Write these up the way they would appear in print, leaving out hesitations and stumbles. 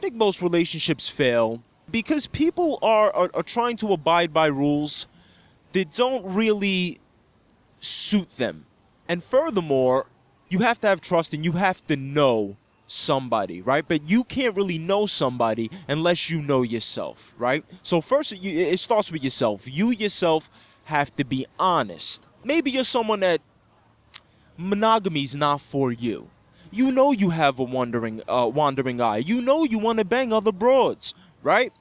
think most relationships fail because people are trying to abide by rules that don't really suit them. And furthermore, you have to have trust and you have to know somebody, right? But you can't really know somebody unless you know yourself, right? So first, it starts with yourself. You yourself have to be honest. Maybe you're someone that monogamy is not for you. You know you have a wandering eye. You know you want to bang other broads, right?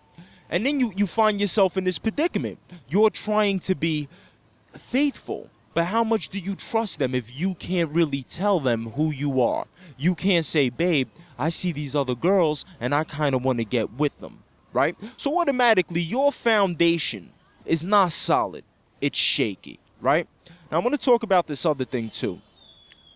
And then you find yourself in this predicament. You're trying to be faithful, but how much do you trust them if you can't really tell them who you are? You can't say, babe, I see these other girls and I kind of want to get with them, right? So automatically your foundation is not solid. It's shaky, right? Now I want to talk about this other thing too.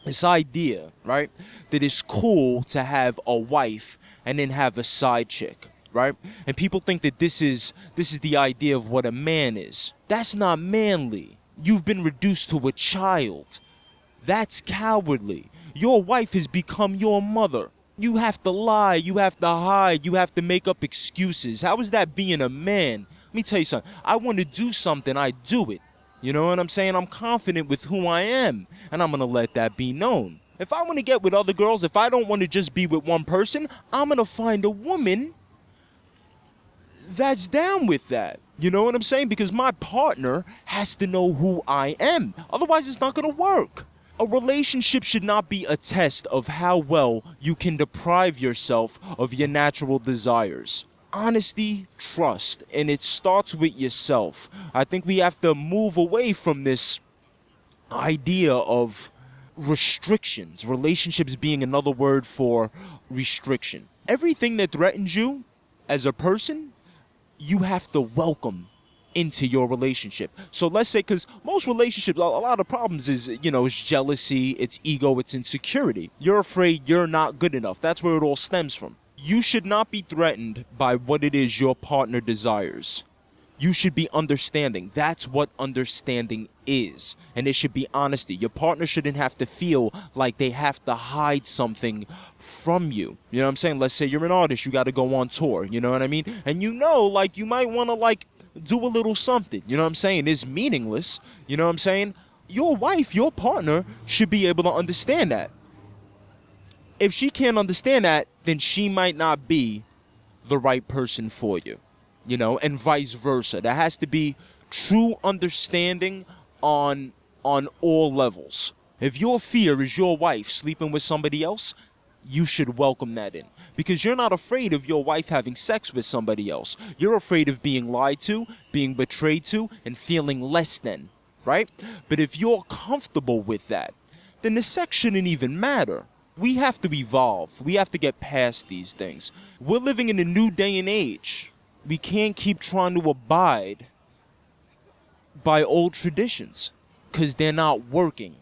This idea, right, that it's cool to have a wife and then have a side chick, right? And people think that this is the idea of what a man is. That's not manly. You've been reduced to a child. That's cowardly. Your wife has become your mother. You have to lie, you have to hide, you have to make up excuses. How is that being a man? Let me tell you something. I want to do something, I do it. You know what I'm saying? I'm confident with who I am, and I'm going to let that be known. If I want to get with other girls, if I don't want to just be with one person, I'm going to find a woman that's down with that. You know what I'm saying? Because my partner has to know who I am. Otherwise, it's not going to work. A relationship should not be a test of how well you can deprive yourself of your natural desires. Honesty, trust, and it starts with yourself. I think we have to move away from this idea of restrictions, relationships being another word for restriction. Everything that threatens you as a person, you have to welcome into your relationship. So let's say, because most relationships, a lot of problems is, it's jealousy, it's ego, it's insecurity. You're afraid you're not good enough. That's where it all stems from. You should not be threatened by what it is your partner desires. You should be understanding. That's what understanding is. And it should be honesty. Your partner shouldn't have to feel like they have to hide something from you. You know what I'm saying? Let's say you're an artist. You got to go on tour. You know what I mean? And you might want to, do a little something. You know what I'm saying? It's meaningless. You know what I'm saying? Your wife, your partner, should be able to understand that. If she can't understand that, then she might not be the right person for you, and vice versa. There has to be true understanding on all levels. If your fear is your wife sleeping with somebody else, you should welcome that in. Because you're not afraid of your wife having sex with somebody else. You're afraid of being lied to, being betrayed to, and feeling less than, right? But if you're comfortable with that, then the sex shouldn't even matter. We have to evolve. We have to get past these things. We're living in a new day and age. We can't keep trying to abide by old traditions because they're not working.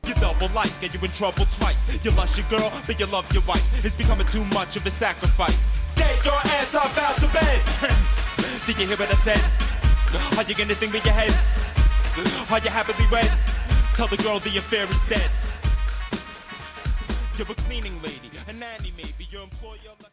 Your double life get you in trouble twice. You lust your girl, but you love your wife. It's becoming too much of a sacrifice. Get your ass up out to bed. Did you hear what I said? Are you gonna think with your head? Are you happily wed? Tell the girl the affair is dead. You're a cleaning lady, a nanny maybe, your employer left you